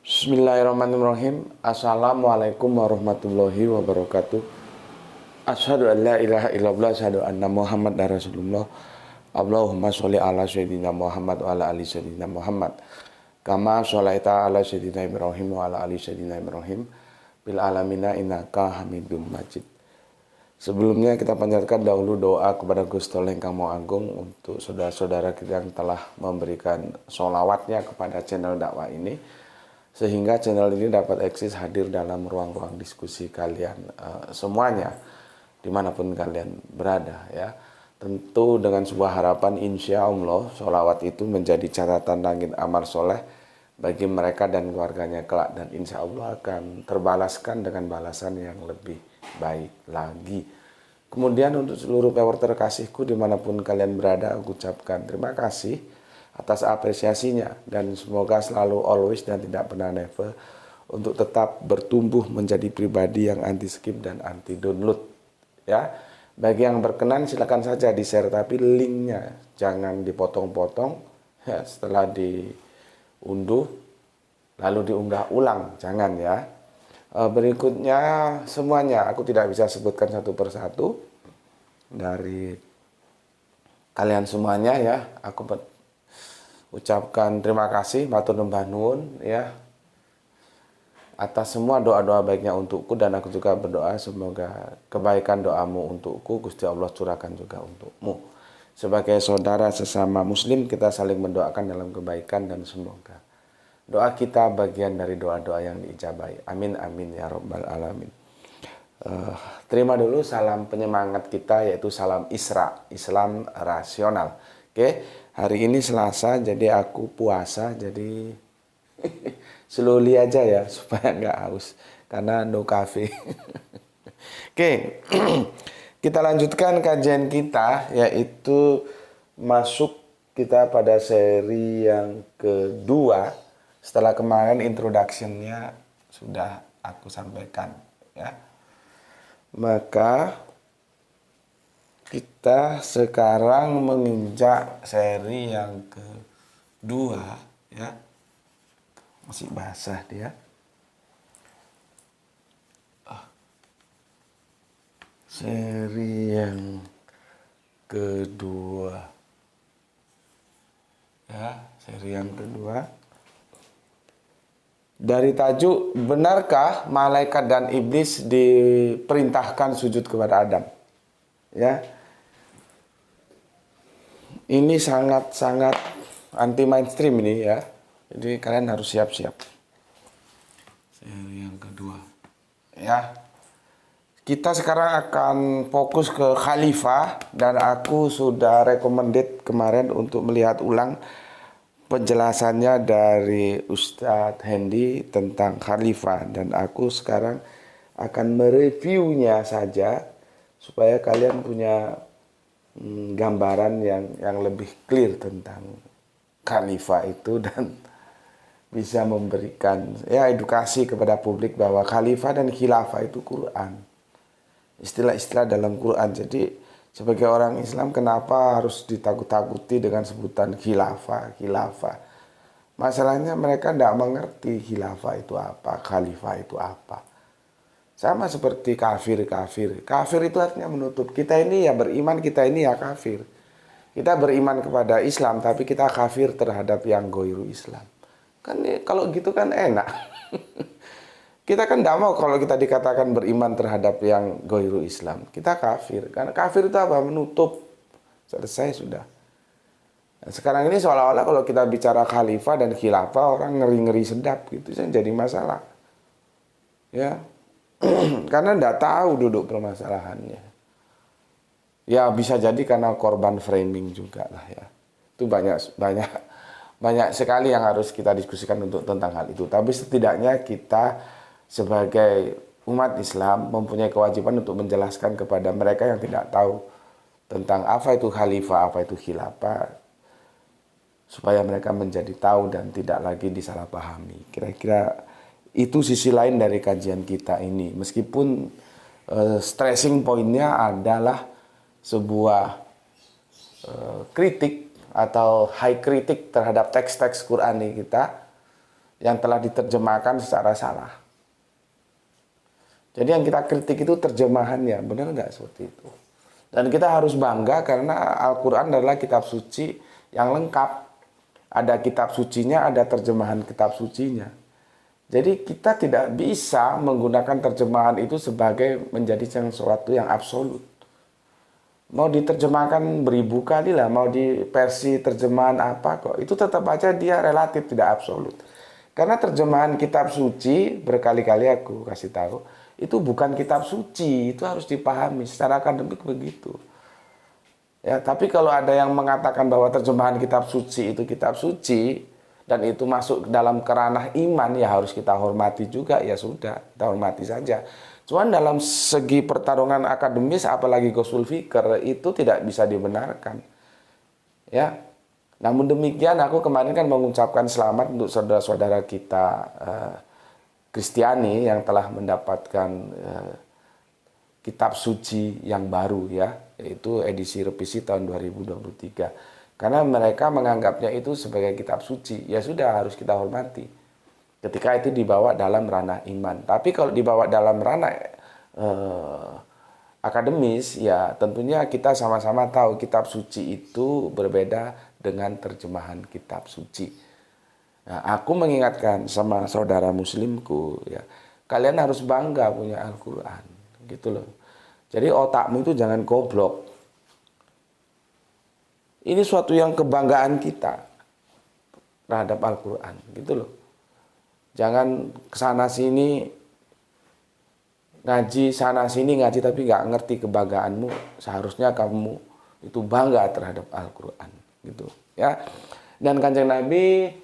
Bismillahirrahmanirrahim. Assalamualaikum warahmatullahi wabarakatuh. Asyhadu an la ilaha illallah, asyhadu anna Muhammad Rasulullah. Allahumma sholli ala sayyidina Muhammad wa ala ali sayyidina Muhammad. Kama sholaita ala sayyidina Ibrahim wa ala ali sayyidina Ibrahim bil alamina innaka Hamidum Majid. Sebelumnya kita panjatkan dahulu doa kepada Gusti Allah Ingkang Maha Agung untuk saudara-saudara kita yang telah memberikan sholawatnya kepada channel dakwah ini, sehingga channel ini dapat eksis hadir dalam ruang-ruang diskusi kalian semuanya dimanapun kalian berada ya. Tentu dengan sebuah harapan insya Allah sholawat itu menjadi catatan langit amal soleh bagi mereka dan keluarganya kelak, dan insya Allah akan terbalaskan dengan balasan yang lebih baik lagi. Kemudian untuk seluruh viewer terkasihku dimanapun kalian berada, aku ucapkan terima kasih atas apresiasinya, dan semoga selalu always dan tidak pernah never untuk tetap bertumbuh menjadi pribadi yang anti skip dan anti download ya. Bagi yang berkenan silakan saja di share, tapi linknya jangan dipotong-potong ya, setelah diunduh lalu diunggah ulang, jangan ya. Berikutnya semuanya aku tidak bisa sebutkan satu persatu dari kalian semuanya ya. Aku ucapkan terima kasih, matur nuwun nuwun ya atas semua doa-doa baiknya untukku, dan aku juga berdoa semoga kebaikan doamu untukku Gusti Allah curahkan juga untukmu. Sebagai saudara sesama muslim kita saling mendoakan dalam kebaikan, dan semoga doa kita bagian dari doa-doa yang diijabahi. Amin amin ya rabbal alamin. Terima dulu salam penyemangat kita, yaitu salam Isra, Islam rasional. Oke, hari ini Selasa, jadi aku puasa, jadi slowly aja ya supaya nggak haus karena no cafe. Oke, kita lanjutkan kajian kita, yaitu masuk kita pada seri yang kedua setelah kemarin introduction-nya sudah aku sampaikan ya. Maka kita sekarang menginjak seri yang kedua ya. Masih basah dia. Seri yang kedua. Ya, seri yang kedua. Dari tajuk, benarkah malaikat dan iblis diperintahkan sujud kepada Adam? Ya. Ini sangat-sangat anti mainstream ini ya. Jadi kalian harus siap-siap. Seri yang kedua. Ya. Kita sekarang akan fokus ke khalifah, dan aku sudah recommended kemarin untuk melihat ulang penjelasannya dari Ustadz Hendy tentang khalifah, dan aku sekarang akan mereviewnya saja supaya kalian punya gambaran yang lebih clear tentang khalifah itu, dan bisa memberikan ya edukasi kepada publik bahwa khalifah dan khilafah itu Quran, istilah-istilah dalam Quran. Jadi sebagai orang Islam kenapa harus ditakut-takuti dengan sebutan khilafah? Masalahnya mereka tidak mengerti khilafah itu apa, khalifah itu apa. Sama seperti kafir. Kafir itu artinya menutup. Kita ini ya beriman, kita ini ya kafir. Kita beriman kepada Islam, tapi kita kafir terhadap yang goiru Islam. Kan kalau gitu kan enak. Kita kan tidak mau kalau kita dikatakan beriman terhadap yang goiru Islam. Kita kafir. Karena kafir itu apa? Menutup. Selesai sudah. Nah, sekarang ini seolah-olah kalau kita bicara khalifah dan khilafah, orang ngeri-ngeri sedap gitu. Jadi masalah. Ya. Karena tidak tahu duduk permasalahannya. Ya bisa jadi karena korban framing juga lah ya. Itu banyak sekali yang harus kita diskusikan untuk tentang hal itu. Tapi setidaknya kita sebagai umat Islam mempunyai kewajiban untuk menjelaskan kepada mereka yang tidak tahu tentang apa itu khalifah, apa itu khilafah, supaya mereka menjadi tahu dan tidak lagi disalahpahami. Kira-kira itu sisi lain dari kajian kita ini. Meskipun stressing pointnya adalah sebuah kritik atau high kritik terhadap teks-teks Qurani kita, yang telah diterjemahkan secara salah. Jadi yang kita kritik itu terjemahannya, benar nggak seperti itu? Dan kita harus bangga karena Al-Quran adalah kitab suci yang lengkap. Ada kitab sucinya, ada terjemahan kitab sucinya. Jadi kita tidak bisa menggunakan terjemahan itu sebagai menjadi sesuatu yang absolut. Mau diterjemahkan beribu kali lah, mau di versi terjemahan apa kok, itu tetap aja dia relatif tidak absolut. Karena terjemahan kitab suci, berkali-kali aku kasih tahu, itu bukan kitab suci, itu harus dipahami secara akademik begitu. Ya, tapi kalau ada yang mengatakan bahwa terjemahan kitab suci itu kitab suci dan itu masuk dalam kerana iman, ya harus kita hormati juga, ya sudah, kita hormati saja. Cuman dalam segi pertarungan akademis, apalagi Ghusul Fikr, itu tidak bisa dibenarkan. Ya, namun demikian aku kemarin kan mengucapkan selamat untuk saudara-saudara kita Kristiani yang telah mendapatkan kitab suci yang baru, ya, yaitu edisi revisi tahun 2023. Karena mereka menganggapnya itu sebagai kitab suci, ya sudah harus kita hormati. Ketika itu dibawa dalam ranah iman. Tapi kalau dibawa dalam ranah akademis, ya tentunya kita sama-sama tahu kitab suci itu berbeda dengan terjemahan kitab suci. Nah, aku mengingatkan sama saudara muslimku, ya, kalian harus bangga punya Al-Quran, gitu loh. Jadi otakmu itu jangan goblok. Ini suatu yang kebanggaan kita terhadap Al-Quran, gitu loh. Jangan kesana sini ngaji, sana sini ngaji tapi nggak ngerti kebanggaanmu. Seharusnya kamu itu bangga terhadap Al-Quran, gitu, ya. Dan Kanjeng Nabi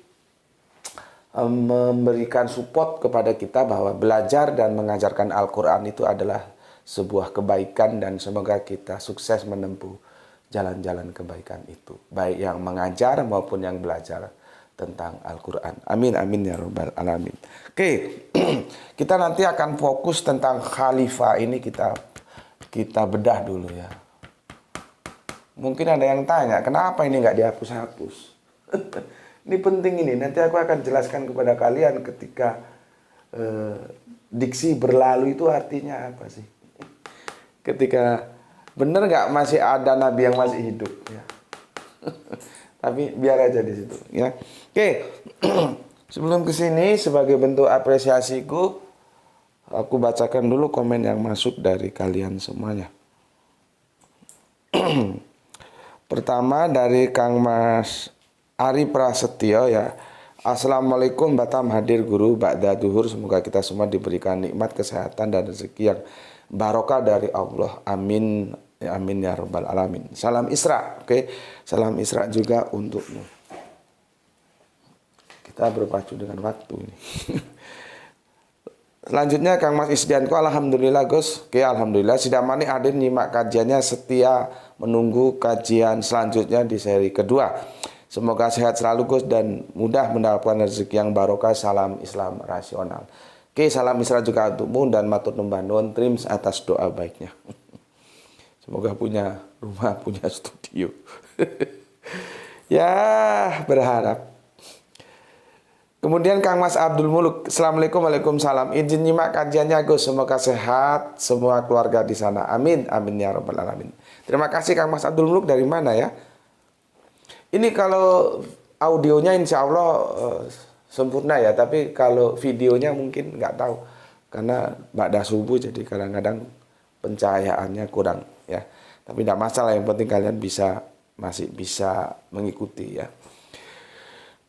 memberikan support kepada kita bahwa belajar dan mengajarkan Al-Quran itu adalah sebuah kebaikan, dan semoga kita sukses menempuh jalan-jalan kebaikan itu, baik yang mengajar maupun yang belajar tentang Al-Quran. Amin, amin ya rabbal alamin. Oke, kita nanti akan fokus tentang khalifah ini, kita bedah dulu, ya. Mungkin ada yang tanya, kenapa ini nggak dihapus-hapus? Ini penting ini, nanti aku akan jelaskan kepada kalian ketika diksi berlalu itu artinya apa sih? Ketika bener nggak masih ada nabi yang masih hidup, ya. Tapi biar aja di situ, ya. Oke, sebelum kesini sebagai bentuk apresiasiku, aku bacakan dulu komen yang masuk dari kalian semuanya. Pertama dari Kang Mas Ari Prasetyo, ya. Assalamualaikum, Batam hadir guru ba'da duhur, semoga kita semua diberikan nikmat kesehatan dan rezeki yang barokah dari Allah. Amin. Ya, amin ya rabbal alamin. Salam Isra. Oke, salam Isra juga untukmu. Kita berpacu dengan waktu ini. Selanjutnya Kang Mas Isdianko, alhamdulillah Gus. Oke, alhamdulillah Sidamani hadir nyimak kajiannya, setia menunggu kajian selanjutnya di seri kedua. Semoga sehat selalu Gus dan mudah mendapatkan rezeki yang barokah. Salam Islam rasional. Oke, salam Isra juga untukmu dan matur numbah nuwun trims atas doa baiknya. Semoga punya rumah, punya studio. Ya, berharap. Kemudian Kang Mas Abdul Muluk, assalamualaikum, waalaikumsalam. Izin nyimak kajiannya Gus, semoga sehat semua keluarga di sana. Amin, amin ya rabbal alamin. Terima kasih Kang Mas Abdul Muluk, dari mana ya? Ini kalau audionya insya Allah sempurna ya, tapi kalau videonya mungkin nggak tahu. Karena ba'da subuh jadi kadang-kadang pencahayaannya kurang, ya. Tapi tidak masalah, yang penting kalian masih bisa mengikuti, ya.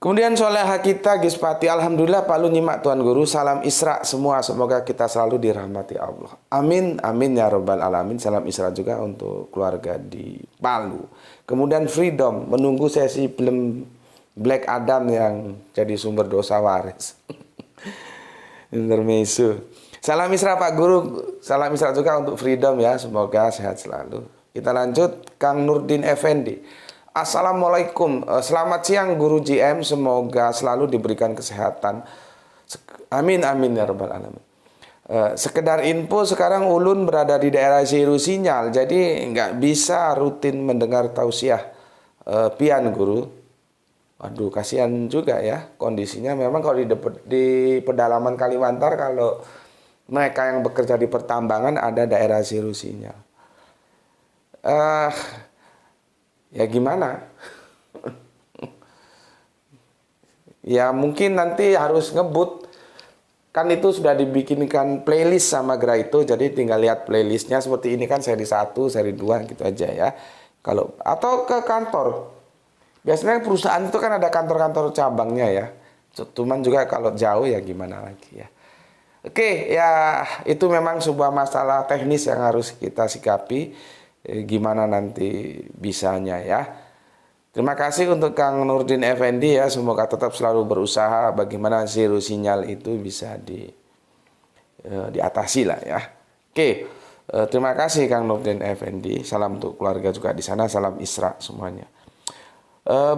Kemudian soleha kita Gispati, alhamdulillah Pak Lu nyimak Tuan Guru. Salam Isra semua, semoga kita selalu dirahmati Allah. Amin, amin ya rabbal alamin. Salam Isra juga untuk keluarga di Palu. Kemudian Freedom menunggu sesi film Black Adam yang jadi sumber dosa waris. Intermezzo. Salam Isra Pak Guru, salam Isra juga untuk Freedom, ya, semoga sehat selalu. Kita lanjut, Kang Nurdin Effendi. Assalamualaikum, selamat siang Guru GM, semoga selalu diberikan kesehatan. Amin, amin ya rabbal alamin. Sekedar info, sekarang ulun berada di daerah Zero Sinyal, jadi nggak bisa rutin mendengar tausiah pian Guru. Aduh, kasihan juga ya kondisinya. Memang kalau di pedalaman Kalimantan, kalau mereka yang bekerja di pertambangan ada daerah zero sinyal. Ya gimana? Ya mungkin nanti harus ngebut. Kan itu sudah dibikinkan playlist sama Graito, jadi tinggal lihat playlistnya seperti ini kan, seri 1, seri 2 gitu aja ya. Kalau atau ke kantor. Biasanya perusahaan itu kan ada kantor-kantor cabangnya ya. Cuman juga kalau jauh ya gimana lagi ya. Oke, ya itu memang sebuah masalah teknis yang harus kita sikapi. Gimana nanti bisanya ya. Terima kasih untuk Kang Nurdin Effendi ya. Semoga tetap selalu berusaha bagaimana zero sinyal itu bisa diatasi lah ya. Oke, terima kasih Kang Nurdin Effendi. Salam untuk keluarga juga di sana. Salam Isra semuanya.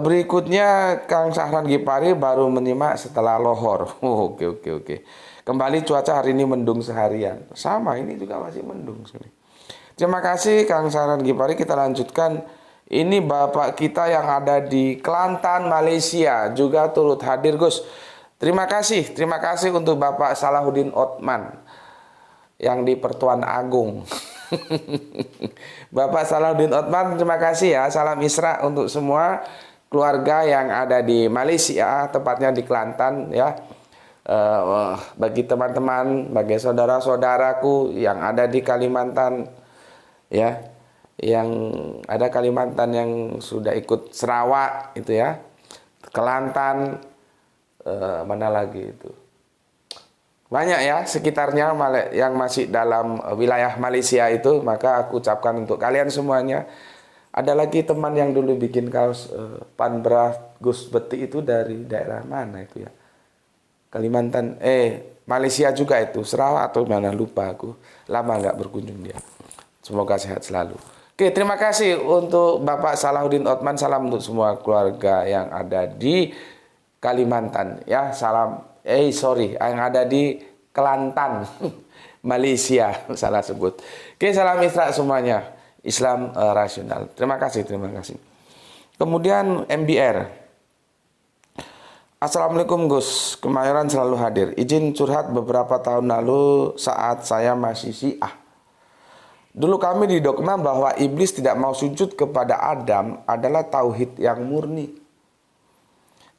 Berikutnya Kang Sahran Gipari baru menyimak setelah lohor. Oke. Kembali cuaca hari ini mendung seharian. Sama, ini juga masih mendung. Terima kasih Kang Sahran Gipari. Kita lanjutkan. Ini Bapak kita yang ada di Kelantan, Malaysia juga turut hadir Gus. Terima kasih untuk Bapak Salahuddin Otman yang di Pertuan Agung. Bapak Salahuddin Otman, terima kasih ya. Salam Isra untuk semua keluarga yang ada di Malaysia, tepatnya di Kelantan ya. Bagi teman-teman, bagi saudara-saudaraku yang ada di Kalimantan ya. Yang ada Kalimantan yang sudah ikut Sarawak itu ya, Kelantan, mana lagi itu, banyak ya sekitarnya yang masih dalam wilayah Malaysia itu. Maka aku ucapkan untuk kalian semuanya. Ada lagi teman yang dulu bikin kaos Panbra Gus Beti itu dari daerah mana itu ya, Kalimantan, Malaysia juga itu, Sarawak atau mana lupa aku, lama nggak berkunjung dia. Semoga sehat selalu. Oke, terima kasih untuk Bapak Salahuddin Otman. Salam untuk semua keluarga yang ada di Kalimantan ya. Yang ada di Kelantan, Malaysia, salah sebut. Oke, salam Isra semuanya. Islam rasional. Terima kasih. Kemudian MBR. Assalamualaikum Gus, Kemayoran selalu hadir. Izin curhat beberapa tahun lalu saat saya masih Syiah. Dulu kami didogma bahwa iblis tidak mau sujud kepada Adam adalah tauhid yang murni.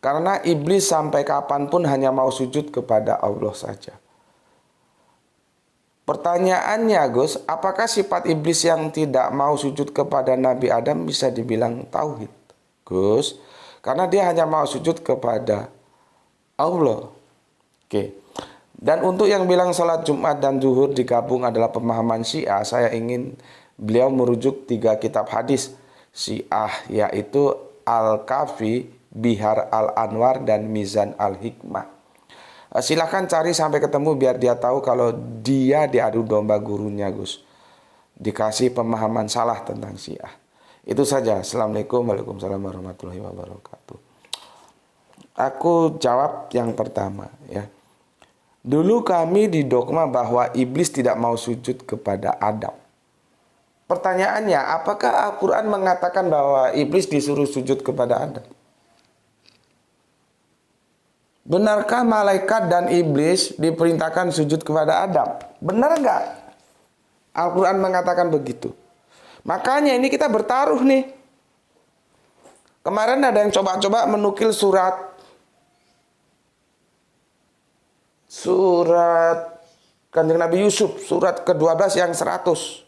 Karena iblis sampai kapanpun hanya mau sujud kepada Allah saja. Pertanyaannya Gus, apakah sifat iblis yang tidak mau sujud kepada Nabi Adam bisa dibilang tauhid? Gus, karena dia hanya mau sujud kepada Allah. Oke. Dan untuk yang bilang salat Jumat dan zuhur digabung adalah pemahaman Syiah, saya ingin beliau merujuk 3 kitab hadis Syiah, yaitu Al-Kafi, Bihar Al-Anwar, dan Mizan Al-Hikmah. Silahkan cari sampai ketemu biar dia tahu kalau dia diadu domba gurunya Gus. Dikasih pemahaman salah tentang Syiah. Itu saja. Assalamualaikum warahmatullahi wabarakatuh. Aku jawab yang pertama ya. Dulu kami didogma bahwa iblis tidak mau sujud kepada Adam. Pertanyaannya, apakah Al-Quran mengatakan bahwa iblis disuruh sujud kepada Adam? Benarkah malaikat dan iblis diperintahkan sujud kepada Adam? Benar nggak? Al-Quran mengatakan begitu. Makanya ini kita bertaruh nih. Kemarin ada yang coba-coba menukil surat Kanjeng Nabi Yusuf, surat ke-12 yang 100.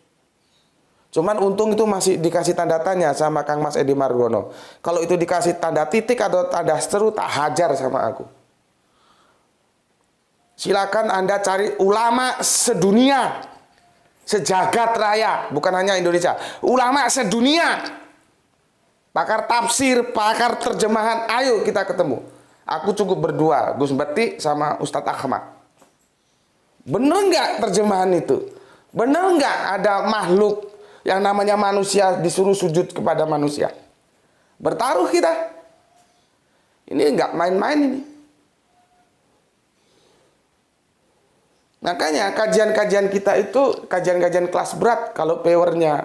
Cuman untung itu masih dikasih tanda tanya sama Kang Mas Edi Margono. Kalau itu dikasih tanda titik atau tanda seru, tak hajar sama aku. Silakan Anda cari ulama sedunia, sejagat raya, bukan hanya Indonesia. Ulama sedunia, pakar tafsir, pakar terjemahan, ayo kita ketemu. Aku cukup berdua, Gus Beti sama Ustadz Ahmad. Bener nggak terjemahan itu? Bener nggak ada makhluk yang namanya manusia disuruh sujud kepada manusia? Bertaruh kita. Ini nggak main-main ini. Makanya kajian-kajian kita itu kajian-kajian kelas berat kalau powernya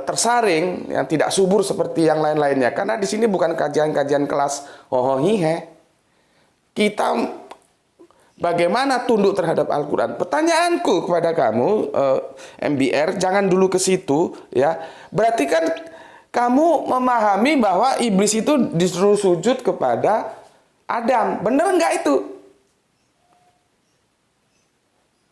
tersaring, yang tidak subur seperti yang lain-lainnya. Karena di sini bukan kajian-kajian kelas hohohihe. Kita bagaimana tunduk terhadap Al-Quran. Pertanyaanku kepada kamu, MBR, jangan dulu ke situ, ya. Berarti kan kamu memahami bahwa iblis itu disuruh sujud kepada Adam. Benar nggak itu?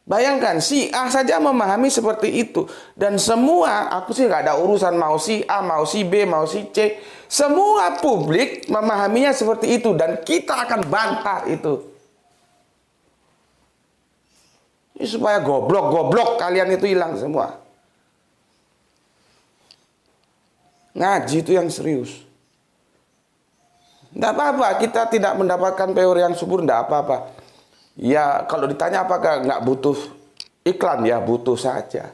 Bayangkan, si A saja memahami seperti itu. Dan semua, aku sih nggak ada urusan mau si A, mau si B, mau si C. Semua publik memahaminya seperti itu. Dan kita akan bantah itu. Ini supaya goblok-goblok kalian itu hilang semua. Ngaji itu yang serius. Tidak apa-apa, kita tidak mendapatkan teori yang subur, tidak apa-apa. Ya, kalau ditanya apakah nggak butuh iklan, ya butuh saja.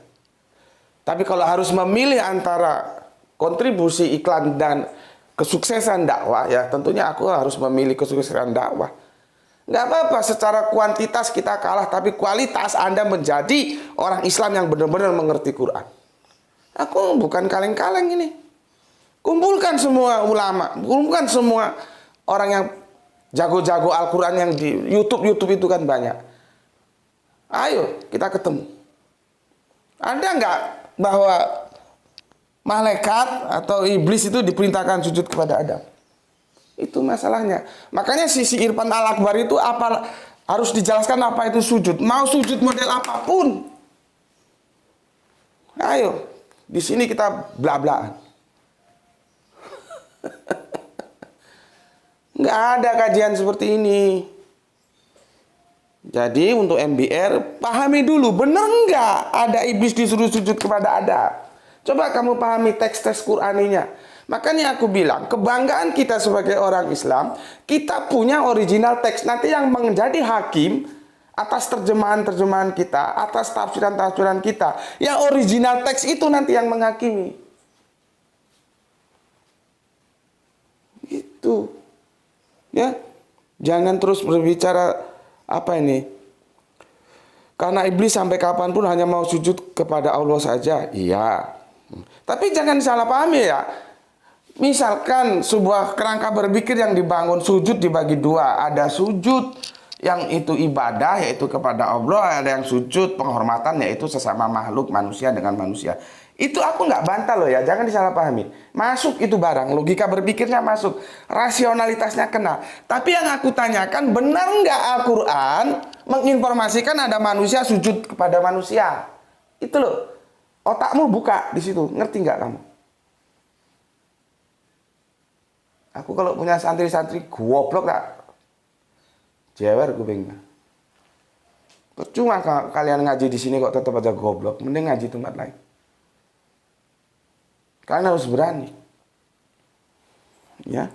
Tapi kalau harus memilih antara kontribusi iklan dan kesuksesan dakwah, ya tentunya aku harus memilih kesuksesan dakwah. Nggak apa-apa, secara kuantitas kita kalah, tapi kualitas Anda menjadi orang Islam yang benar-benar mengerti Quran. Aku bukan kaleng-kaleng ini. Kumpulkan semua ulama, kumpulkan semua orang yang jago-jago Al-Quran yang di YouTube itu kan banyak. Ayo kita ketemu. Ada nggak bahwa malaikat atau iblis itu diperintahkan sujud kepada Adam? Itu masalahnya. Makanya sisi Irfan Al-Akbar itu apa harus dijelaskan apa itu sujud. Mau sujud model apapun. Ayo, di sini kita bla-blaan. Nggak ada kajian seperti ini. Jadi untuk MBR, pahami dulu, benar nggak ada iblis disuruh sujud kepada Adam? Coba kamu pahami teks-teks Qur'aninya. Makanya aku bilang, kebanggaan kita sebagai orang Islam, kita punya original teks. Nanti yang menjadi hakim atas terjemahan-terjemahan kita, atas tafsiran-tafsiran kita, yang original teks itu nanti yang menghakimi. Itu. Ya, jangan terus berbicara apa ini. Karena iblis sampai kapanpun hanya mau sujud kepada Allah saja. Iya. Tapi jangan salah pahami ya. Misalkan sebuah kerangka berpikir yang dibangun sujud dibagi dua. Ada sujud yang itu ibadah yaitu kepada Allah. Ada yang sujud penghormatan yaitu sesama makhluk manusia dengan manusia. Itu aku nggak bantah loh ya, jangan disalahpahami. Masuk itu barang, logika berpikirnya masuk, rasionalitasnya kena. Tapi yang aku tanyakan, benar nggak Al-Quran menginformasikan ada manusia sujud kepada manusia? Itu loh, otakmu buka di situ, ngerti nggak kamu? Aku kalau punya santri-santri goblok tak, jewer kupingnya. Percuma kalian ngaji di sini kok tetap aja goblok, mending ngaji tempat lain. Kalian harus berani. Ya.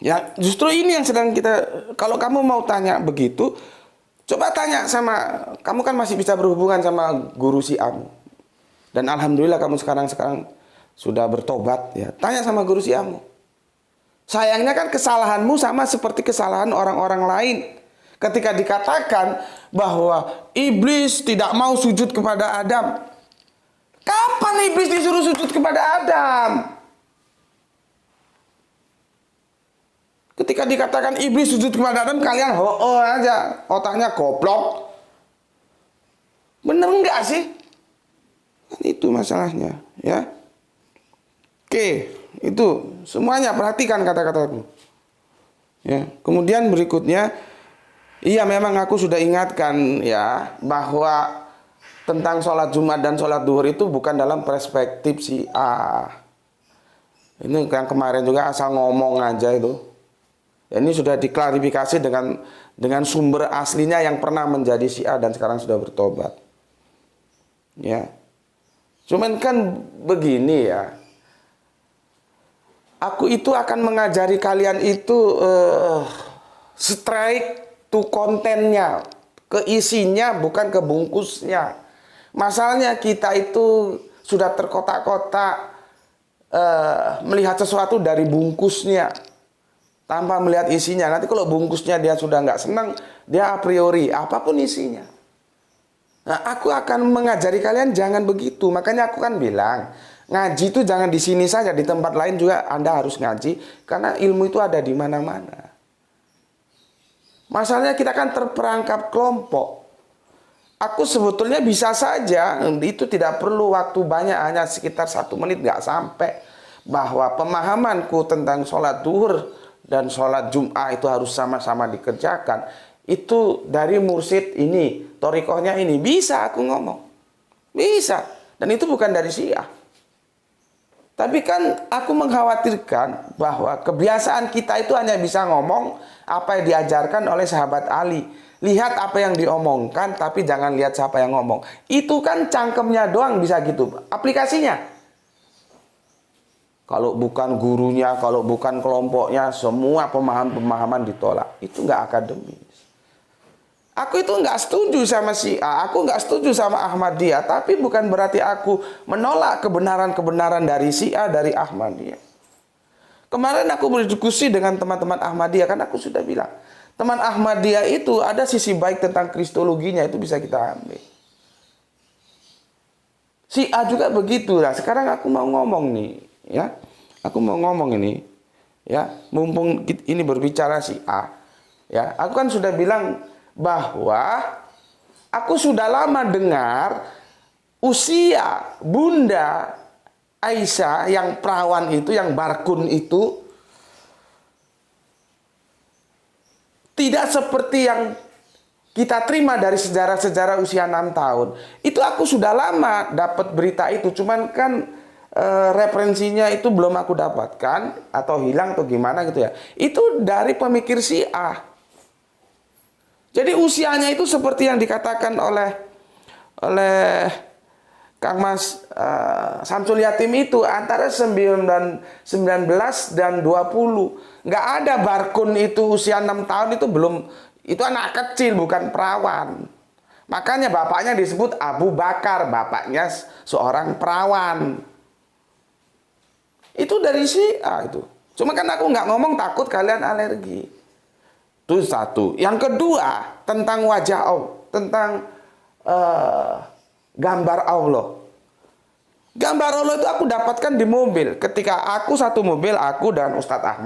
Ya, justru ini yang sedang kita, kalau kamu mau tanya begitu, coba tanya sama, kamu kan masih bisa berhubungan sama guru siamu. Dan alhamdulillah kamu sekarang sudah bertobat ya. Tanya sama guru siamu. Sayangnya kan kesalahanmu sama seperti kesalahan orang-orang lain. Ketika dikatakan bahwa iblis tidak mau sujud kepada Adam. Kapan iblis disuruh sujud kepada Adam? Ketika dikatakan iblis sujud kepada Adam, kalian ho aja, otaknya goblok. Bener enggak sih? Itu masalahnya, ya. Oke, itu semuanya perhatikan kata-kataku. Ya, kemudian berikutnya, iya memang aku sudah ingatkan ya bahwa tentang sholat Jumat dan sholat duhur itu bukan dalam perspektif si A. Ini yang kemarin juga asal ngomong aja itu. Ini sudah diklarifikasi dengan sumber aslinya yang pernah menjadi si A dan sekarang sudah bertobat. Ya. Cuman kan begini ya. Aku itu akan mengajari kalian itu straight to kontennya, ke isinya bukan ke bungkusnya. Masalahnya kita itu sudah terkotak-kotak melihat sesuatu dari bungkusnya tanpa melihat isinya. Nanti kalau bungkusnya dia sudah nggak senang, dia a priori apapun isinya. Nah, aku akan mengajari kalian jangan begitu. Makanya aku kan bilang, ngaji itu jangan di sini saja, di tempat lain juga Anda harus ngaji, karena ilmu itu ada di mana-mana. Masalahnya kita kan terperangkap kelompok. Aku sebetulnya bisa saja, itu tidak perlu waktu banyak, hanya sekitar 1 menit, nggak sampai, bahwa pemahamanku tentang sholat duhur dan sholat Jum'ah itu harus sama-sama dikerjakan. Itu dari mursyid ini, torikohnya ini, bisa aku ngomong. Bisa. Dan itu bukan dari Syiah. Tapi kan aku mengkhawatirkan bahwa kebiasaan kita itu hanya bisa ngomong apa yang diajarkan oleh sahabat Ali. Lihat apa yang diomongkan, tapi jangan lihat siapa yang ngomong. Itu kan cangkemnya doang bisa gitu. Aplikasinya, kalau bukan gurunya, kalau bukan kelompoknya, semua pemahaman-pemahaman ditolak. Itu nggak akademis. Aku itu nggak setuju sama Syiah, aku nggak setuju sama Ahmadiyah, tapi bukan berarti aku menolak kebenaran-kebenaran dari Syiah, dari Ahmadiyah. Kemarin aku berdiskusi dengan teman-teman Ahmadiyah, kan aku sudah bilang, teman Ahmadiyah itu ada sisi baik tentang kristologinya, itu bisa kita ambil. Syiah juga begitu lah. Sekarang aku mau ngomong nih, ya, aku mau ngomong ini, ya, mumpung ini berbicara Syiah, ya, aku kan sudah bilang bahwa aku sudah lama dengar usia Bunda Aisyah yang perawan itu, yang barkun itu, tidak seperti yang kita terima dari sejarah-sejarah usia 6 tahun. Itu aku sudah lama dapat berita itu, cuman kan referensinya itu belum aku dapatkan atau hilang atau gimana gitu ya. Itu dari pemikir Syiah. Jadi usianya itu seperti yang dikatakan oleh Kang Mas Samsul Yatim itu, antara 19 dan 20. Nggak ada barkun itu usia 6 tahun, itu belum, itu anak kecil bukan perawan. Makanya bapaknya disebut Abu Bakar, bapaknya seorang perawan. Itu dari Syiah itu. Cuma kan aku nggak ngomong takut kalian alergi. Itu satu. Yang kedua, tentang wajah Allah, tentang gambar Allah. Gambar Allah itu aku dapatkan di mobil. Ketika aku satu mobil, aku dan Ustadz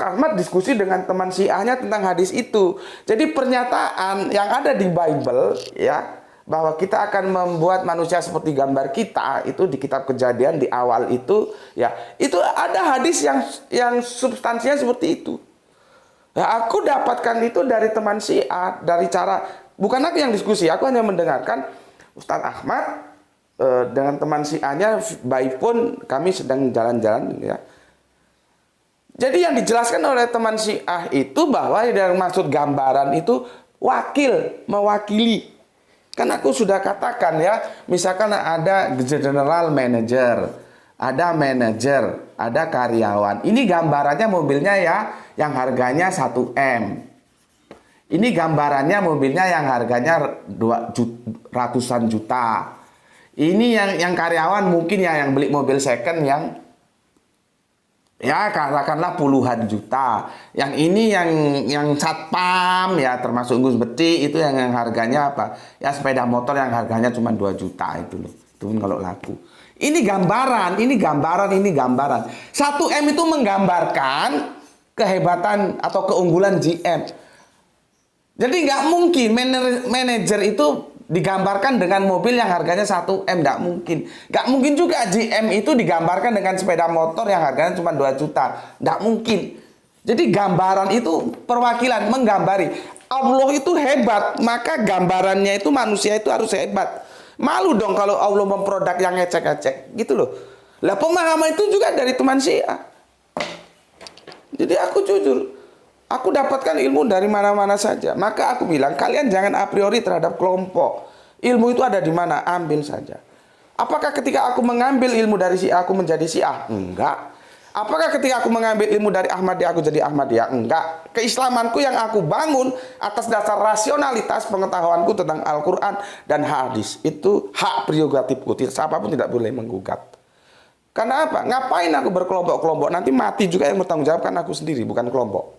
Ahmad diskusi dengan teman Syiahnya tentang hadis itu. Jadi pernyataan yang ada di Bible, ya, bahwa kita akan membuat manusia seperti gambar kita, itu di kitab Kejadian di awal itu, ya, itu ada hadis yang substansinya seperti itu. Ya, aku dapatkan itu dari teman Syiah, dari cara, bukan aku yang diskusi, aku hanya mendengarkan Ustadz Ahmad dengan teman Syiahnya, by phone, kami sedang jalan-jalan, ya. Jadi yang dijelaskan oleh teman Syiah itu bahwa yang maksud gambaran itu mewakili. Kan aku sudah katakan, ya, misalkan ada general manager, ada manajer, ada karyawan. Ini gambarannya mobilnya, ya, yang harganya 1 M. Ini gambarannya mobilnya yang harganya ratusan juta. Ini yang karyawan mungkin yang beli mobil second yang, ya, katakanlah puluhan juta. Yang ini yang satpam, ya, termasuk Gus Beti, itu yang harganya apa? Ya, sepeda motor yang harganya cuma 2 juta itu loh. Itu pun kalau laku. Ini gambaran, ini gambaran, ini gambaran. 1 M itu menggambarkan kehebatan atau keunggulan GM. Jadi nggak mungkin manajer itu digambarkan dengan mobil yang harganya 1 M, nggak mungkin. Nggak mungkin juga GM itu digambarkan dengan sepeda motor yang harganya cuma 2 juta. Nggak mungkin. Jadi gambaran itu perwakilan, menggambari. Allah itu hebat, maka gambarannya itu manusia itu harus hebat. Malu dong kalau Allah memproduk yang ngecek-ngecek, gitu loh. Lah pemahaman itu juga dari teman Syiah. Jadi aku jujur, aku dapatkan ilmu dari mana-mana saja. Maka aku bilang, kalian jangan a priori terhadap kelompok. Ilmu itu ada di mana, ambil saja. Apakah ketika aku mengambil ilmu dari Syiah, aku menjadi Syiah? Enggak. Apakah ketika aku mengambil ilmu dari Ahmadiyah, aku jadi Ahmadiyah? Enggak. Keislamanku yang aku bangun atas dasar rasionalitas pengetahuanku tentang Al-Quran dan hadis. Itu hak prerogatifku. Siapapun tidak boleh menggugat. Karena apa? Ngapain aku berkelompok-kelompok? Nanti mati juga yang bertanggung jawab kan aku sendiri, bukan kelompok.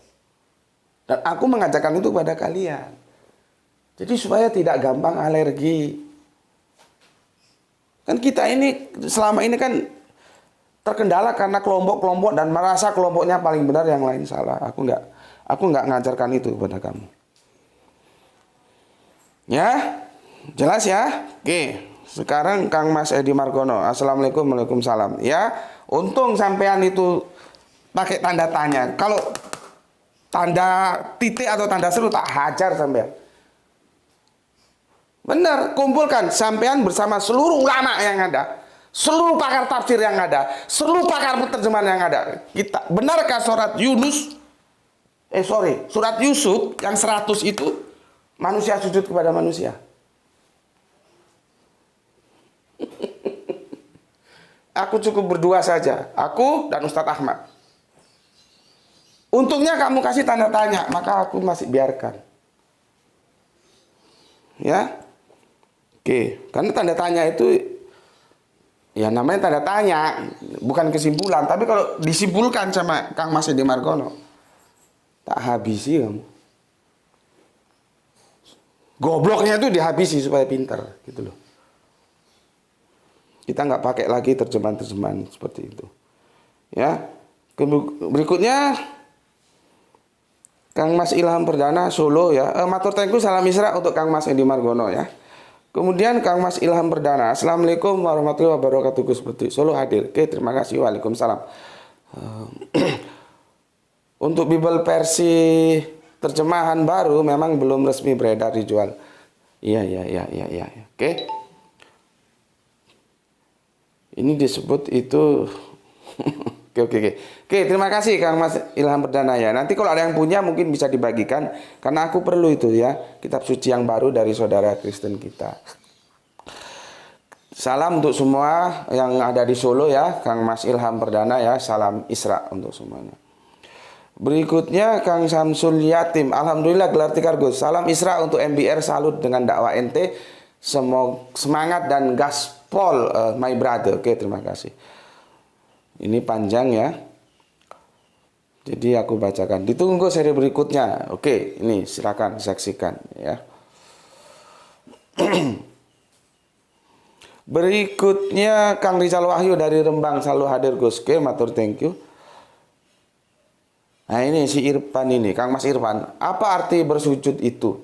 Dan aku mengajarkan itu kepada kalian. Jadi supaya tidak gampang alergi. Kan kita ini selama ini kan terkendala karena kelompok-kelompok dan merasa kelompoknya paling benar, yang lain salah. Aku nggak ngajarkan itu kepada kamu. Ya, jelas ya? Oke, sekarang Kang Mas Edi Margono. Assalamualaikum, waalaikumsalam. Ya, untung sampean itu pakai tanda tanya. Kalau tanda titik atau tanda seru tak hajar sampean. Benar, kumpulkan sampean bersama seluruh ulama yang ada, seluruh pakar tafsir yang ada, seluruh pakar penerjemahan yang ada. Kita benarkah surat surat Yusuf yang 100 itu manusia sujud kepada manusia? Aku cukup berdua saja, aku dan Ustadz Ahmad. Untungnya kamu kasih tanda tanya, maka aku masih biarkan. Ya. Oke, karena tanda tanya itu ya namanya tanda tanya, bukan kesimpulan. Tapi kalau disimpulkan sama Kang Mas Edi Margono, tak habisi kamu. Gobloknya itu dihabisi supaya pintar, gitu loh. Kita nggak pakai lagi terjemahan-terjemahan seperti itu. Ya. Berikutnya Kang Mas Ilham Perdana Solo ya. Matur tengku salam Isra untuk Kang Mas Edi Margono ya. Kemudian Kang Mas Ilham Perdana, Assalamualaikum warahmatullahi wabarakatuh Gus Putri Solo hadir. Oke, terima kasih. Waalaikumsalam. Untuk Bible versi terjemahan baru memang belum resmi beredar dijual. Iya. Oke. Ini disebut itu Oke, terima kasih Kang Mas Ilham Perdana ya. Nanti kalau ada yang punya mungkin bisa dibagikan, karena aku perlu itu ya, kitab suci yang baru dari saudara Kristen kita. Salam untuk semua yang ada di Solo ya, Kang Mas Ilham Perdana ya, salam Isra untuk semuanya. Berikutnya Kang Samsul Yatim, alhamdulillah gelar tikar Gus. Salam Isra untuk MBR, salut dengan dakwah ente. Semangat dan gaspol my brother. Oke, terima kasih. Ini panjang ya. Jadi aku bacakan. Ditunggu seri berikutnya. Oke, ini silakan saksikan ya. Berikutnya Kang Rizal Wahyu dari Rembang, selalu hadir Gus. Oke, matur thank you. Nah, ini si Irfan ini, Kang Mas Irfan. Apa arti bersujud itu?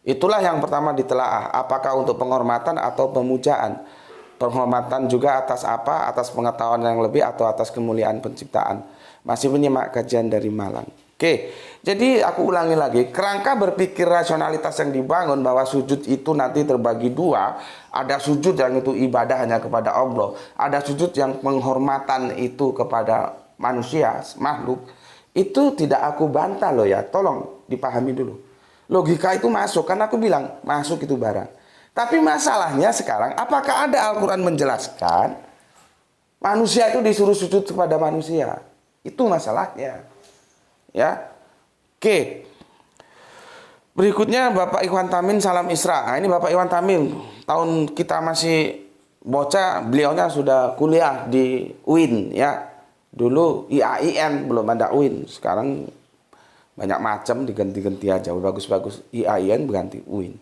Itulah yang pertama ditelaah. Apakah untuk penghormatan atau pemujaan? Penghormatan juga atas apa? Atas pengetahuan yang lebih atau atas kemuliaan penciptaan. Masih menyimak kajian dari Malang. Oke, jadi aku ulangi lagi. Kerangka berpikir rasionalitas yang dibangun bahwa sujud itu nanti terbagi dua. Ada sujud yang itu ibadah hanya kepada Allah. Ada sujud yang penghormatan itu kepada manusia, makhluk. Itu tidak aku bantah loh ya. Tolong dipahami dulu. Logika itu masuk, karena aku bilang masuk itu barang. Tapi masalahnya sekarang, apakah ada Al-Quran menjelaskan manusia itu disuruh sujud kepada manusia? Itu masalahnya. Ya, oke. Berikutnya Bapak Iwan Tamin, salam Isra. Nah, ini Bapak Iwan Tamin, tahun kita masih bocah, beliaunya sudah kuliah di UIN ya. Dulu IAIN, belum ada UIN. Sekarang banyak macam, diganti-ganti aja. Bagus-bagus IAIN berganti UIN.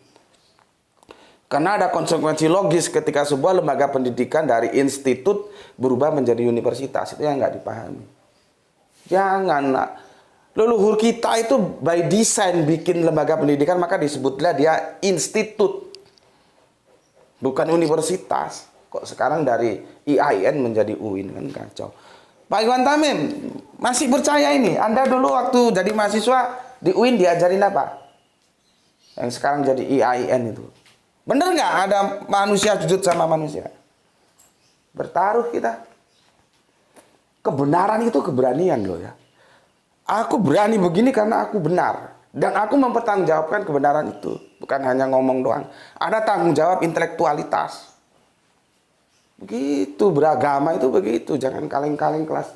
Karena ada konsekuensi logis ketika sebuah lembaga pendidikan dari institut berubah menjadi universitas. Itu yang nggak dipahami. Janganlah. Leluhur kita itu by design bikin lembaga pendidikan, maka disebutlah dia institut. Bukan universitas. Kok sekarang dari IAIN menjadi UIN, kan kacau. Pak Iwan Tamim, masih percaya ini? Anda dulu waktu jadi mahasiswa di UIN diajarin apa? Yang sekarang jadi IAIN itu. Bener nggak ada manusia sujud sama manusia? Bertaruh kita. Kebenaran itu keberanian loh ya. Aku berani begini karena aku benar. Dan aku mempertanggungjawabkan kebenaran itu. Bukan hanya ngomong doang. Ada tanggung jawab intelektualitas. Begitu, beragama itu begitu. Jangan kaleng-kaleng kelas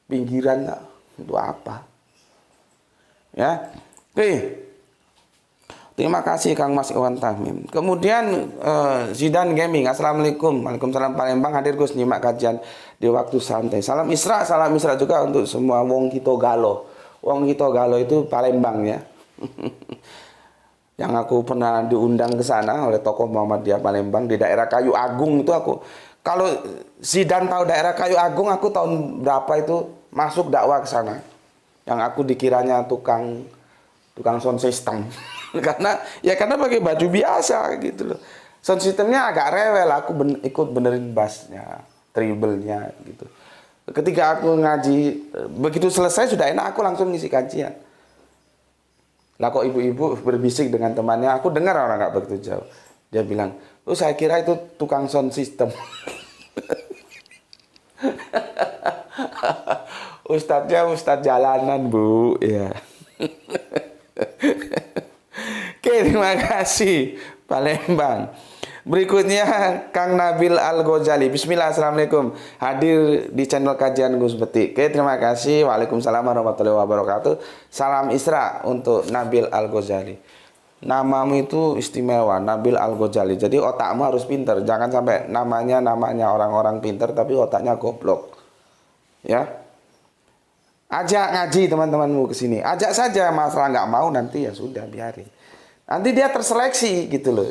pinggiran lah. Itu apa? Ya. Oke. Terima kasih Kang Mas Iwan Tahmim. Kemudian Zidan Gaming, Assalamualaikum. Waalaikumsalam Palembang, hadir Gus nyimak kajian di waktu santai. Salam Isra juga untuk semua Wong Kito Galo. Wong Kito Galo itu Palembang ya. Yang aku pernah diundang ke sana oleh tokoh Muhammadiyah Palembang di daerah Kayu Agung itu aku. Kalau Zidan tahu daerah Kayu Agung, aku tahun berapa itu masuk dakwah ke sana. Yang aku dikiranya tukang sound system. karena pakai baju biasa gitu loh. Sound systemnya agak rewel, aku ikut benerin bassnya, treble-nya gitu. Ketika aku ngaji, begitu selesai sudah enak, aku langsung ngisi kajian. Lah kok ibu-ibu berbisik dengan temannya, aku dengar orang nggak begitu jauh. Dia bilang, oh saya kira itu tukang sound system. Ustadznya ustadz jalanan, Bu. Ya. Oke, terima kasih Palembang. Berikutnya Kang Nabil Al-Ghazali. Bismillah, assalamualaikum. Hadir di channel kajian Gus Beti. Oke, terima kasih. Waalaikumsalam warahmatullahi wabarakatuh. Salam Isra untuk Nabil Al-Ghazali. Namamu itu istimewa, Nabil Al-Ghazali. Jadi otakmu harus pinter. Jangan sampai namanya orang-orang pinter tapi otaknya goblok. Ya. Ajak ngaji teman-temanmu ke sini. Ajak saja, masalah nggak mau nanti ya sudah biarin. Nanti dia terseleksi gitu loh.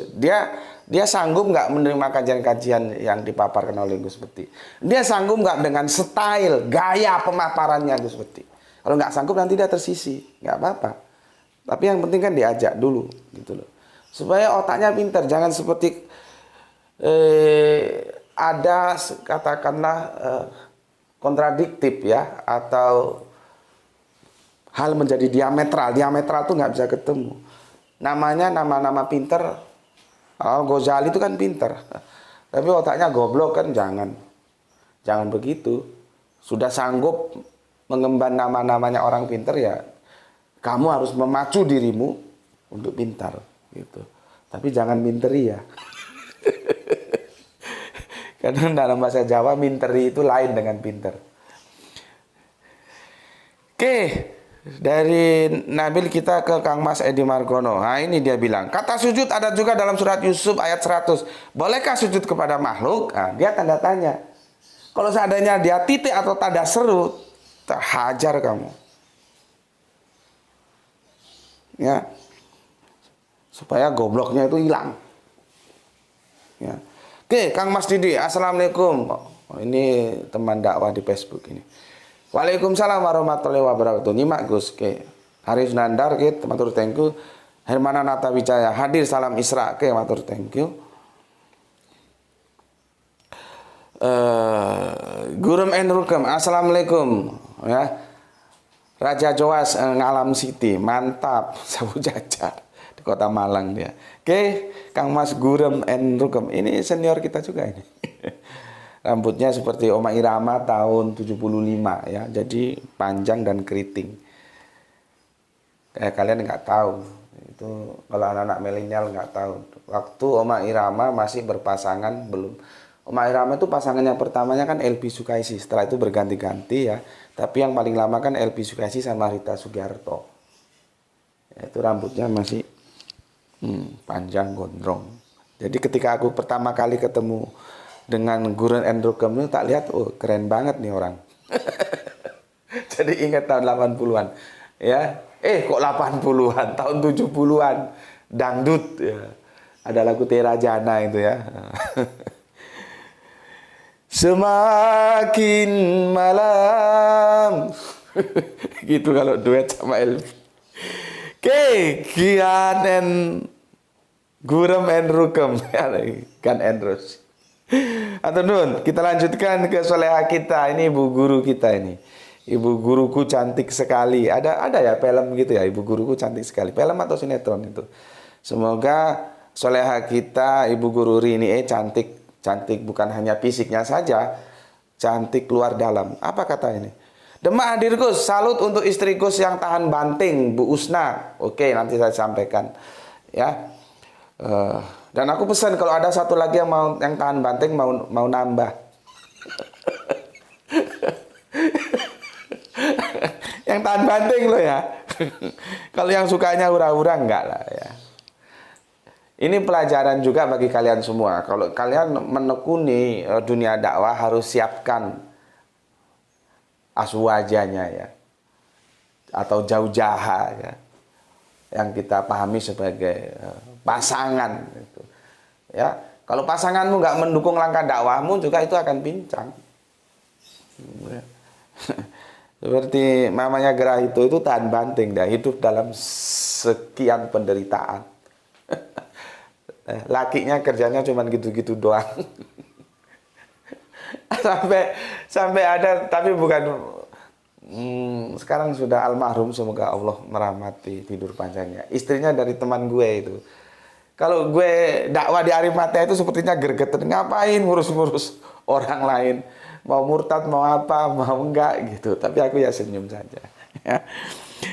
Dia sanggup nggak menerima kajian-kajian yang dipaparkan oleh Gus Beti. Dia sanggup nggak dengan style, gaya pemaparannya Gus Beti. Kalau nggak sanggup nanti dia tersisi, nggak apa-apa. Tapi yang penting kan diajak dulu gitu loh. Supaya otaknya pintar, jangan seperti ada katakanlah kontradiktif ya, atau hal menjadi diametral. Diametral tuh nggak bisa ketemu. Namanya nama-nama pinter. Ghazali itu kan pinter. Tapi otaknya goblok kan, jangan begitu. Sudah sanggup mengemban nama-namanya orang pinter ya, kamu harus memacu dirimu untuk pintar gitu. Tapi jangan minteri ya. Karena dalam bahasa Jawa minteri itu lain dengan pinter. Oke. Dari Nabil kita ke Kang Mas Edi Margono. Nah ini dia bilang, kata sujud ada juga dalam surat Yusuf ayat 100. Bolehkah sujud kepada makhluk? Nah, dia tanda tanya. Kalau seandainya dia titik atau tanda seru, terhajar kamu. Ya. Supaya gobloknya itu hilang. Ya. Oke, Kang Mas Didi, assalamualaikum. Oh, ini teman dakwah di Facebook ini. Waalaikumsalam warahmatullahi wabarakatuh. Nyimak Gus ke Haris Nandar ke matur thank you. Hermana Nata Wijaya hadir salam Isra ke matur thank you. Gurum Enrukam assalamualaikum ya. Raja Joas Ngalam City mantap sabu jajar di Kota Malang dia. Oke, Kang Mas Gurum Enrukam ini senior kita juga ini. Rambutnya seperti Oma Irama tahun 75 ya. Jadi panjang dan keriting. Kalian nggak tahu. Itu kalau anak-anak milenial nggak tahu. Waktu Oma Irama masih berpasangan belum. Oma Irama itu pasangannya pertamanya kan Elvi Sukaisi. Setelah itu berganti-ganti ya. Tapi yang paling lama kan Elvi Sukaisi sama Rita Sugiarto. Ya, itu rambutnya masih panjang gondrong. Jadi ketika aku pertama kali ketemu dengan Gurum Enrukam itu tak lihat, oh keren banget nih orang. Jadi ingat tahun 80-an. Ya, kok 80-an, tahun 70-an. Dangdut ya. Ada lagu Tera Jana itu ya. Semakin malam. Gitu kalau duet sama Elvi. Oke, Kian Gurum Enrukam kan Enros. Atau nun, kita lanjutkan ke soleha kita. Ini ibu guru kita ini. Ibu guruku cantik sekali. Ada ya film gitu ya, ibu guruku cantik sekali. Film atau sinetron itu. Semoga soleha kita, ibu guru Rini cantik. Cantik bukan hanya fisiknya saja, cantik luar dalam. Apa kata ini? Demak hadir Gus, salut untuk istri Gus yang tahan banting, Bu Usna. Oke, nanti saya sampaikan. Ya. Dan aku pesan kalau ada satu lagi yang tahan banting mau nambah. Yang tahan banting loh ya. Kalau yang sukanya hura-hura enggak lah ya. Ini pelajaran juga bagi kalian semua. Kalau kalian menekuni dunia dakwah harus siapkan aswajanya ya. Atau jaujaha ya. yang kita pahami sebagai pasangan. Gitu. Ya, kalau pasanganmu nggak mendukung langkah dakwahmu juga itu akan pincang. Ya. Seperti mamanya Gerah itu tahan banting, dia hidup dalam sekian penderitaan. Lakinya kerjanya cuma gitu-gitu doang. sampai ada, tapi bukan sekarang sudah almarhum, semoga Allah merahmati tidur panjangnya. Istrinya dari teman gue itu. Kalau gue dakwah di Arimatea itu sepertinya gergetan, ngapain ngurus-ngurus orang lain, mau murtad mau apa mau enggak gitu. Tapi aku ya senyum saja. Ya.